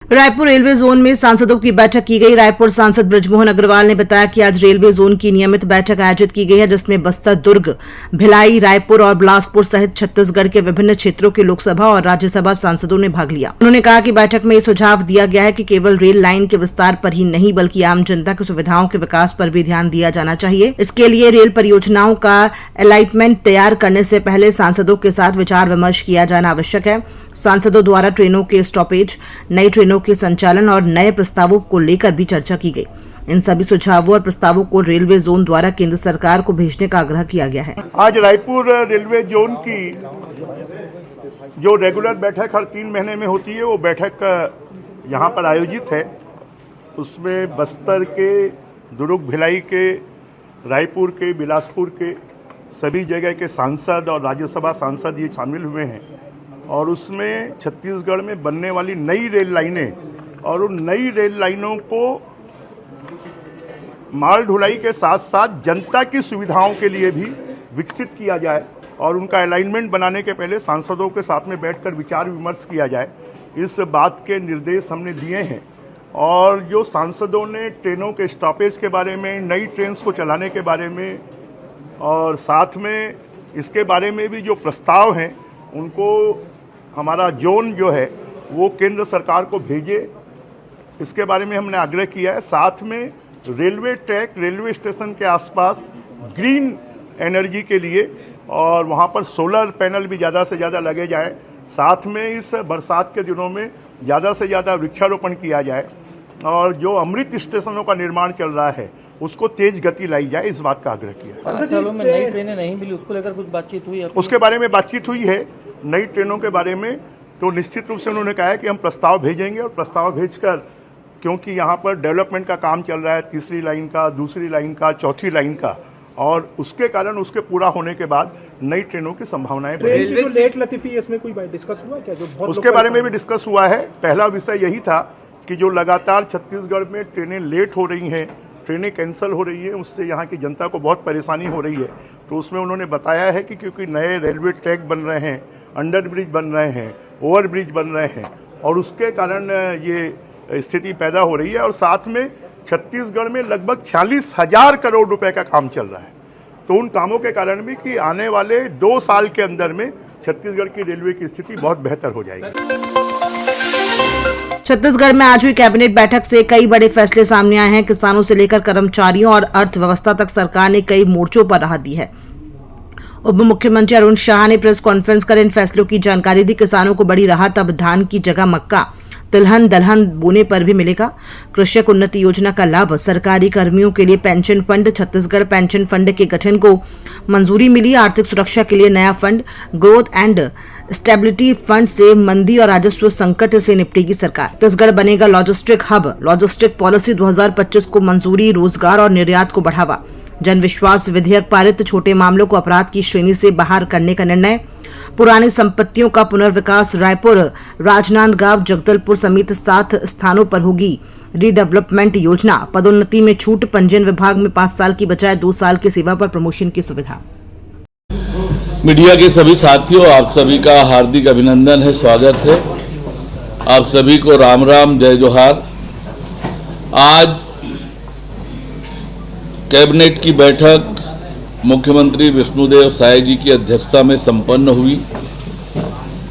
Raipur railway zone में सांसदों की बैठक की गई। रायपुर सांसद बृजमोहन अग्रवाल ने बताया कि आज रेलवे जोन की नियमित बैठक आयोजित की गई है, जिसमें बस्तर, दुर्ग, भिलाई, रायपुर और बिलासपुर सहित छत्तीसगढ़ के विभिन्न क्षेत्रों के लोकसभा और राज्यसभा सांसदों ने भाग लिया। उन्होंने कहा कि बैठक में ये सुझाव दिया गया है कि केवल रेल लाइन के विस्तार पर ही नहीं बल्कि आम जनता की सुविधाओं के विकास पर भी ध्यान दिया जाना चाहिए। इसके लिए रेल परियोजनाओं का अलाइनमेंट तैयार करने से पहले सांसदों के साथ विचार विमर्श किया जाना आवश्यक है। सांसदों द्वारा ट्रेनों के स्टॉपेज, नई ट्रेनों के संचालन और नए प्रस्तावों को लेकर भी चर्चा की गई। इन सभी सुझावों और प्रस्तावों को रेलवे जोन द्वारा केंद्र सरकार को भेजने का आग्रह किया गया है। आज रायपुर रेलवे जोन की जो रेगुलर बैठक हर 3 महीने में होती है, वो बैठक यहाँ पर आयोजित है। उसमें बस्तर के, दुर्ग, भिलाई के, रायपुर के, बिलासपुर के सभी जगह के सांसद और राज्यसभा सांसद ये शामिल हुए हैं और उसमें छत्तीसगढ़ में बनने वाली नई रेल लाइनें और उन नई रेल लाइनों को माल ढुलाई के साथ साथ जनता की सुविधाओं के लिए भी विकसित किया जाए और उनका अलाइनमेंट बनाने के पहले सांसदों के साथ में बैठकर विचार विमर्श किया जाए। इस बात के निर्देश हमने दिए हैं और जो सांसदों ने ट्रेनों के स्टॉपेज के बारे में, नई ट्रेन को चलाने के बारे में और साथ में इसके बारे में भी जो प्रस्ताव हैं उनको हमारा जोन जो है वो केंद्र सरकार को भेजे, इसके बारे में हमने आग्रह किया है। साथ में रेलवे ट्रैक, रेलवे स्टेशन के आसपास ग्रीन एनर्जी के लिए और वहाँ पर सोलर पैनल भी ज़्यादा से ज़्यादा लगे जाए। साथ में इस बरसात के दिनों में ज़्यादा से ज़्यादा वृक्षारोपण किया जाए और जो अमृत स्टेशनों का निर्माण चल रहा है उसको तेज गति लाई जाए, इस बात का आग्रह किया। 7 सालों में नई ट्रेनें नहीं मिली, उसको लेकर कुछ बातचीत हुई है? उसके बारे में बातचीत हुई है। नई ट्रेनों के बारे में तो निश्चित रूप से उन्होंने कहा है कि हम प्रस्ताव भेजेंगे और प्रस्ताव भेजकर, क्योंकि यहाँ पर डेवलपमेंट का काम चल रहा है, तीसरी लाइन का, दूसरी लाइन का, चौथी लाइन का, और उसके कारण उसके पूरा होने के बाद नई ट्रेनों की संभावनाएं बढ़ेंगी। लेट लतीफी इसमें कोई डिस्कस हुआ क्या? जो बहुत उसके बारे में भी डिस्कस हुआ है। पहला विषय यही था कि जो लगातार छत्तीसगढ़ में ट्रेनें लेट हो रही हैं, ट्रेनें कैंसिल हो रही है, उससे यहाँ की जनता को बहुत परेशानी हो रही है। तो उसमें उन्होंने बताया है कि क्योंकि नए रेलवे ट्रैक बन रहे हैं, अंडर ब्रिज बन रहे हैं, ओवर ब्रिज बन रहे हैं और उसके कारण ये स्थिति पैदा हो रही है। और साथ में छत्तीसगढ़ में लगभग 46,000 करोड़ रुपए का काम चल रहा है। तो उन कामों के कारण भी कि आने वाले 2 साल के अंदर में छत्तीसगढ़ की रेलवे की स्थिति बहुत बेहतर हो जाएगी। छत्तीसगढ़ में आज हुई कैबिनेट बैठक से कई बड़े फैसले सामने आए हैं। किसानों से लेकर कर्मचारियों और अर्थव्यवस्था तक सरकार ने कई मोर्चों पर राहत दी है। उप मुख्यमंत्री अरुण शाह ने प्रेस कॉन्फ्रेंस कर इन फैसलों की जानकारी दी। किसानों को बड़ी राहत, अब धान की जगह मक्का, तिलहन, दलहन बोने पर भी मिलेगा। कृषक उन्नति योजना का लाभ, सरकारी कर्मियों के लिए pension fund, Chhattisgarh pension fund के गठन को मंजूरी मिली। आर्थिक सुरक्षा के लिए नया fund, growth and stability fund से मंदी और राजस्व संकट से निपटेगी सरकार। छत्तीसगढ़ बनेगा लॉजिस्टिक हब, लॉजिस्टिक पॉलिसी 2025 को मंजूरी, रोजगार और निर्यात को बढ़ावा। जन विश्वास विधेयक पारित, छोटे मामलों को अपराध की श्रेणी से बाहर करने का निर्णय। पुरानी संपत्तियों का पुनर्विकास, रायपुर, राजनांदगांव, जगदलपुर समेत 7 स्थानों पर होगी रीडेवलपमेंट योजना। पदोन्नति में छूट, पंजीयन विभाग में 5 साल की बजाय 2 साल की सेवा पर प्रमोशन की सुविधा। मीडिया के सभी साथियों, आप सभी का हार्दिक अभिनंदन है, स्वागत है। आप सभी को राम राम, जय जोहार। आज कैबिनेट की बैठक मुख्यमंत्री विष्णुदेव साय जी की अध्यक्षता में संपन्न हुई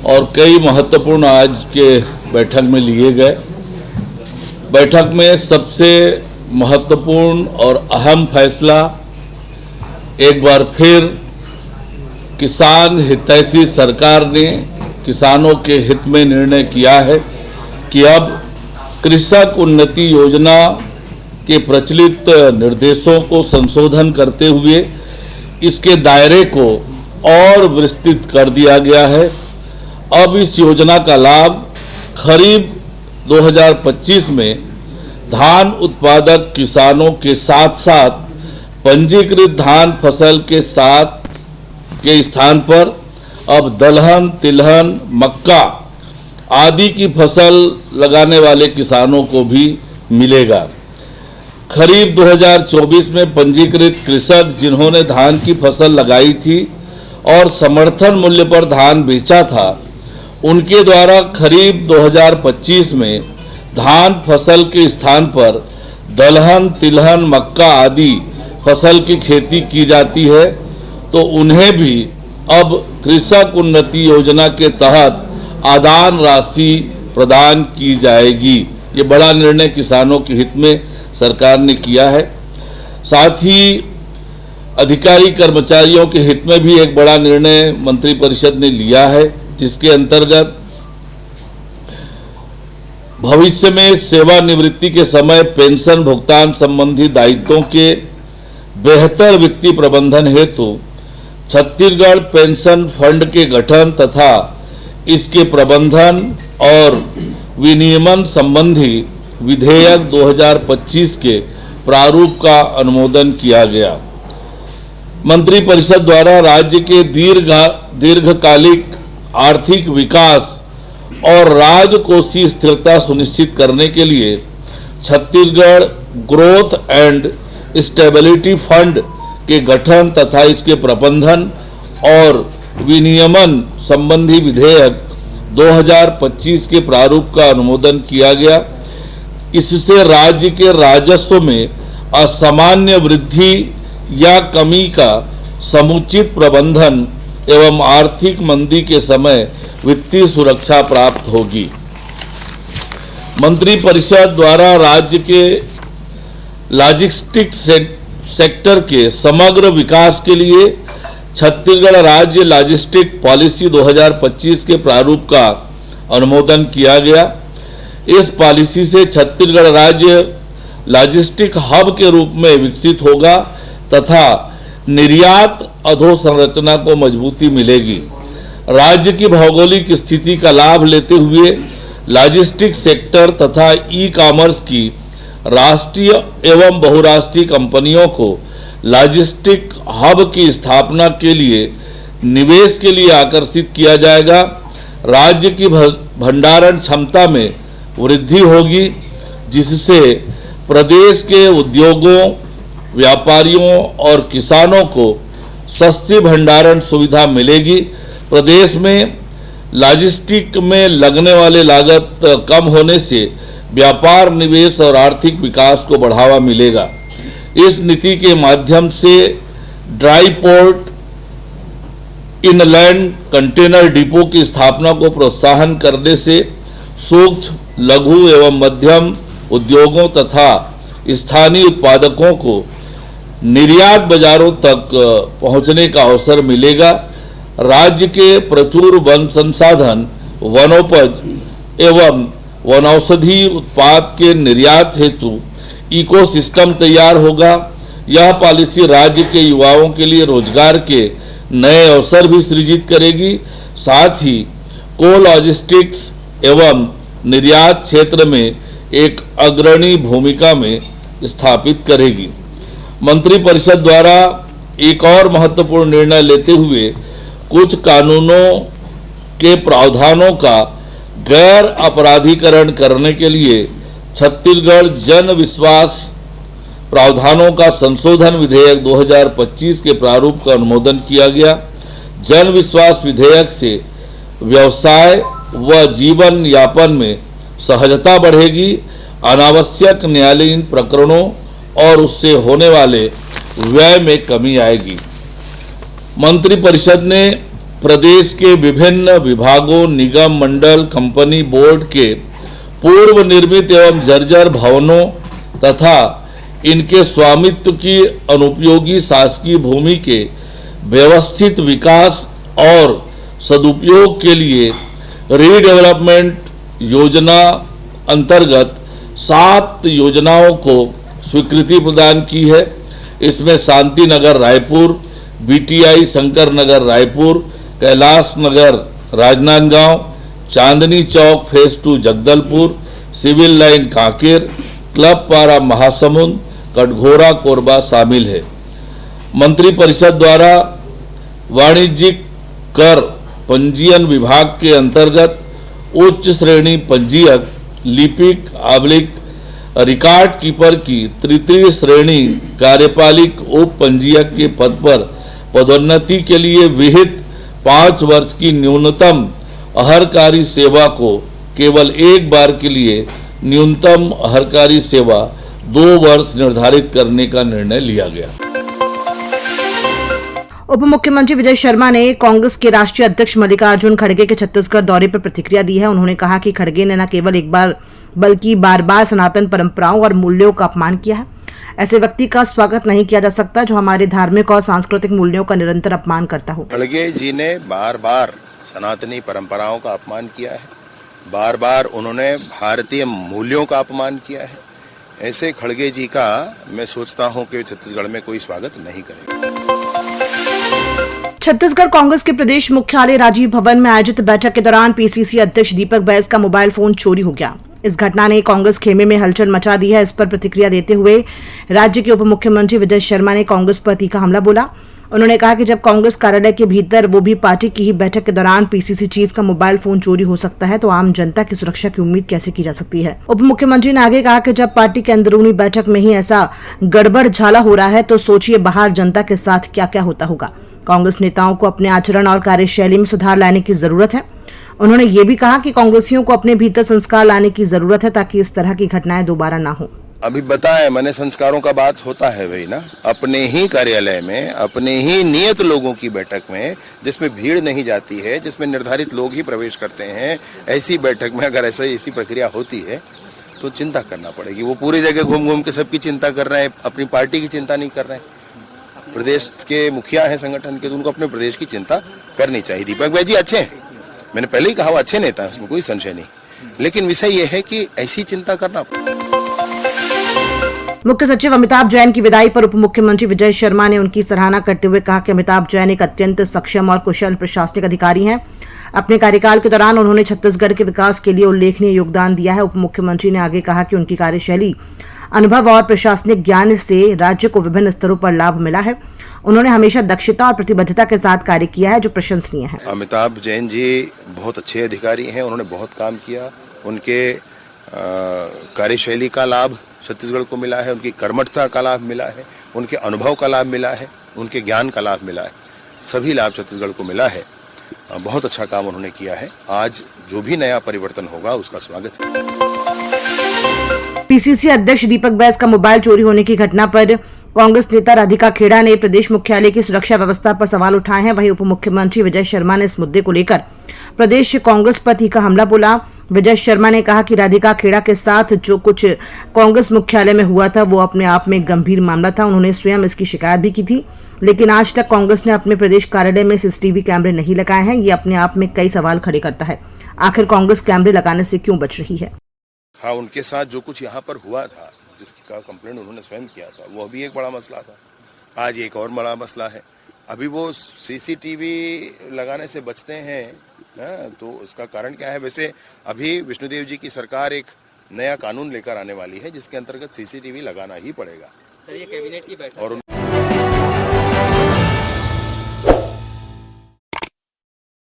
और कई महत्वपूर्ण आज के बैठक में लिए गए। बैठक में सबसे महत्वपूर्ण और अहम फैसला एक बार फिर किसान हितैषी सरकार ने किसानों के हित में निर्णय किया है कि अब कृषक उन्नति योजना के प्रचलित निर्देशों को संशोधन करते हुए इसके दायरे को और विस्तृत कर दिया गया है। अब इस योजना का लाभ खरीफ 2025 में धान उत्पादक किसानों के साथ साथ पंजीकृत धान फसल के साथ के स्थान पर अब दलहन, तिलहन, मक्का आदि की फसल लगाने वाले किसानों को भी मिलेगा। खरीफ 2024 में पंजीकृत कृषक जिन्होंने धान की फसल लगाई थी और समर्थन मूल्य पर धान बेचा था, उनके द्वारा खरीफ 2025 में धान फसल के स्थान पर दलहन, तिलहन, मक्का आदि फसल की खेती की जाती है, तो उन्हें भी अब कृषक उन्नति योजना के तहत आदान राशि प्रदान की जाएगी। ये बड़ा निर्णय किसानों के हित में सरकार ने किया है। साथ ही अधिकारी कर्मचारियों के हित में भी एक बड़ा निर्णय मंत्रिपरिषद ने लिया है, जिसके अंतर्गत भविष्य में सेवानिवृत्ति के समय पेंशन भुगतान संबंधी दायित्वों के बेहतर वित्तीय प्रबंधन हेतु छत्तीसगढ़ पेंशन फंड के गठन तथा इसके प्रबंधन और विनियमन संबंधी विधेयक 2025 के प्रारूप का अनुमोदन किया गया। मंत्रिपरिषद द्वारा राज्य के दीर्घकालिक आर्थिक विकास और राजकोषीय स्थिरता सुनिश्चित करने के लिए Chhattisgarh growth and stability fund के गठन तथा इसके प्रबंधन और विनियमन संबंधी विधेयक 2025 के प्रारूप का अनुमोदन किया गया। इससे राज्य के राजस्व में असामान्य वृद्धि या कमी का समुचित प्रबंधन एवं आर्थिक मंदी के समय वित्तीय सुरक्षा प्राप्त होगी। मंत्रिपरिषद द्वारा राज्य के लॉजिस्टिक्स सेक्टर के समग्र विकास के लिए छत्तीसगढ़ राज्य लॉजिस्टिक पॉलिसी 2025 के प्रारूप का अनुमोदन किया गया। इस पॉलिसी से छत्तीसगढ़ राज्य लॉजिस्टिक हब के रूप में विकसित होगा तथा निर्यात अधोसंरचना को मजबूती मिलेगी। राज्य की भौगोलिक स्थिति का लाभ लेते हुए लॉजिस्टिक सेक्टर तथा ई कॉमर्स की राष्ट्रीय एवं बहुराष्ट्रीय कंपनियों को लॉजिस्टिक हब की स्थापना के लिए निवेश के लिए आकर्षित किया जाएगा। राज्य की भंडारण क्षमता में वृद्धि होगी, जिससे प्रदेश के उद्योगों, व्यापारियों और किसानों को सस्ती भंडारण सुविधा मिलेगी। प्रदेश में लॉजिस्टिक में लगने वाले लागत कम होने से व्यापार, निवेश और आर्थिक विकास को बढ़ावा मिलेगा। इस नीति के माध्यम से dry port, inland container depot की स्थापना को प्रोत्साहन करने से सूक्ष्म, लघु एवं मध्यम उद्योगों तथा स्थानीय उत्पादकों को निर्यात बाजारों तक पहुंचने का अवसर मिलेगा। राज्य के प्रचुर वन संसाधन, वनोपज एवं वनौषधि उत्पाद के निर्यात हेतु इकोसिस्टम तैयार होगा। यह पॉलिसी राज्य के युवाओं के लिए रोजगार के नए अवसर भी सृजित करेगी, साथ ही को लॉजिस्टिक्स एवं निर्यात क्षेत्र में एक अग्रणी भूमिका में स्थापित करेगी। मंत्रिपरिषद द्वारा एक और महत्वपूर्ण निर्णय लेते हुए कुछ कानूनों के प्रावधानों का गैर अपराधीकरण करने के लिए छत्तीसगढ़ जन विश्वास प्रावधानों का संशोधन विधेयक 2025 के प्रारूप का अनुमोदन किया गया। जन विश्वास विधेयक से व्यवसाय व जीवन यापन में सहजता बढ़ेगी, अनावश्यक न्यायालयीन प्रकरणों और उससे होने वाले व्यय में कमी आएगी। मंत्रिपरिषद ने प्रदेश के विभिन्न विभागों, निगम, मंडल, कंपनी, बोर्ड के पूर्व निर्मित एवं जर्जर भवनों तथा इनके स्वामित्व की अनुपयोगी शासकीय भूमि के व्यवस्थित विकास और सदुपयोग के लिए रीडेवलपमेंट योजना अंतर्गत 7 योजनाओं को स्वीकृति प्रदान की है। इसमें Shanti Nagar Raipur, BTI Shankar Nagar Raipur, Kailash Nagar Rajnandgaon, Chandni Chowk phase 2 Jagdalpur, civil line Kanker, club Para Mahasamund, Katghora Korba शामिल है। मंत्रिपरिषद द्वारा वाणिज्यिक कर पंजीयन विभाग के अंतर्गत उच्च श्रेणी पंजीयक, लिपिक / रिकॉर्ड कीपर की तृतीय श्रेणी कार्यपालिक उप पंजीयक के पद पर पदोन्नति के लिए विहित 5 वर्ष की न्यूनतम अहर्कारी सेवा को केवल एक बार के लिए न्यूनतम हरकारी सेवा 2 वर्ष निर्धारित करने का निर्णय लिया गया। उप मुख्यमंत्री विजय शर्मा ने कांग्रेस के राष्ट्रीय अध्यक्ष मल्लिकार्जुन खड़गे के छत्तीसगढ़ दौरे पर प्रतिक्रिया दी है। उन्होंने कहा कि खड़गे ने न केवल एक बार बल्कि बार बार सनातन परंपराओं और मूल्यों का अपमान किया है। ऐसे व्यक्ति का स्वागत नहीं किया जा सकता जो हमारे धार्मिक और सांस्कृतिक मूल्यों का निरंतर अपमान करता हो। खड़गे जी ने बार बार सनातनी परंपराओं का अपमान किया है, बार बार उन्होंने भारतीय मूल्यों का अपमान किया है। ऐसे खड़गे जी का मैं सोचता हूं कि छत्तीसगढ़ में कोई स्वागत नहीं करेगा। छत्तीसगढ़ कांग्रेस के प्रदेश मुख्यालय राजीव भवन में आयोजित बैठक के दौरान पीसीसी अध्यक्ष दीपक बैस का मोबाइल फोन चोरी हो गया। इस घटना ने कांग्रेस खेमे में हलचल मचा दी है। इस पर प्रतिक्रिया देते हुए राज्य के उप मुख्यमंत्री विजय शर्मा ने कांग्रेस पर तीखा हमला बोला। उन्होंने कहा कि जब कांग्रेस कार्यालय के भीतर, वो भी पार्टी की ही बैठक के दौरान, पीसीसी चीफ का मोबाइल फोन चोरी हो सकता है तो आम जनता की सुरक्षा की उम्मीद कैसे की जा सकती है। उप मुख्यमंत्री ने आगे कहा कि जब पार्टी के अंदरूनी बैठक में ही ऐसा गड़बड़ झाला हो रहा है तो सोचिए बाहर जनता के साथ क्या क्या होता होगा। कांग्रेस नेताओं को अपने आचरण और कार्यशैली में सुधार लाने की जरूरत है। उन्होंने ये भी कहा कि कांग्रेसियों को अपने भीतर संस्कार लाने की जरूरत है ताकि इस तरह की घटनाएं दोबारा ना हो। अभी बताएं, मैंने संस्कारों का बात होता है वही ना, अपने ही कार्यालय में, अपने ही नियत लोगों की बैठक में, जिसमें भीड़ नहीं जाती है, जिसमें निर्धारित लोग ही प्रवेश करते हैं, ऐसी बैठक में अगर ऐसी प्रक्रिया होती है तो चिंता करना पड़ेगी। वो पूरी जगह घूम घूम के सबकी चिंता कर रहे हैं, अपनी पार्टी की चिंता नहीं कर रहे हैं। प्रदेश के मुखिया हैं संगठन के, तो उनको अपने प्रदेश की चिंता करनी चाहिए। दीपक भाई जी अच्छे हैं, मैंने पहले ही कहा वो अच्छे नेता हैं, उसमें कोई संशय नहीं, लेकिन विषय ये है कि ऐसी चिंता करना। मुख्य सचिव अमिताभ जैन की विदाई पर उप मुख्यमंत्री विजय शर्मा ने उनकी सराहना करते हुए कहा कि अमिताभ जैन एक अत्यंत सक्षम और कुशल प्रशासनिक अधिकारी हैं। अपने कार्यकाल के दौरान उन्होंने छत्तीसगढ़ के विकास के लिए उल्लेखनीय योगदान दिया है। उप मुख्यमंत्री ने आगे कहा कि उनकी कार्यशैली, अनुभव और प्रशासनिक ज्ञान से राज्य को विभिन्न स्तरों पर लाभ मिला है। उन्होंने हमेशा दक्षता और प्रतिबद्धता के साथ कार्य किया है जो प्रशंसनीय है। अमिताभ जैन जी बहुत अच्छे अधिकारी हैं, उन्होंने बहुत काम किया। उनके कार्यशैली का लाभ छत्तीसगढ़ को मिला है, उनकी कर्मठता का लाभ मिला है, उनके अनुभव का लाभ मिला है, उनके ज्ञान का लाभ मिला है। सभी लाभ छत्तीसगढ़ को मिला है। बहुत अच्छा काम उन्होंने किया है। आज जो भी नया परिवर्तन होगा उसका स्वागत है। पीसीसी अध्यक्ष दीपक बैस का मोबाइल चोरी होने की घटना पर कांग्रेस नेता राधिका खेड़ा ने प्रदेश मुख्यालय की सुरक्षा व्यवस्था पर सवाल उठाए हैं। वहीं उप मुख्यमंत्री विजय शर्मा ने इस मुद्दे को लेकर प्रदेश कांग्रेस पर तीखा हमला बोला। विजय शर्मा ने कहा कि राधिका खेड़ा के साथ जो कुछ कांग्रेस मुख्यालय में हुआ था वो अपने आप में गंभीर मामला था। उन्होंने स्वयं इसकी शिकायत भी की थी, लेकिन आज तक कांग्रेस ने अपने प्रदेश कार्यालय में सीसीटीवी कैमरे नहीं लगाए हैं। ये अपने आप में कई सवाल खड़े करता है। आखिर कांग्रेस कैमरे लगाने से क्यों बच रही है? हाँ, उनके साथ जो कुछ यहाँ पर हुआ था, जिसका कंप्लेंट उन्होंने स्वयं किया था, वो भी एक बड़ा मसला था। आज एक और बड़ा मसला है। अभी वो सीसीटीवी लगाने से बचते हैं, तो उसका कारण क्या है? वैसे अभी विष्णुदेव जी की सरकार एक नया कानून लेकर आने वाली है जिसके अंतर्गत सीसीटीवी लगाना ही पड़ेगा। सर, ये कैबिनेट की बैठक और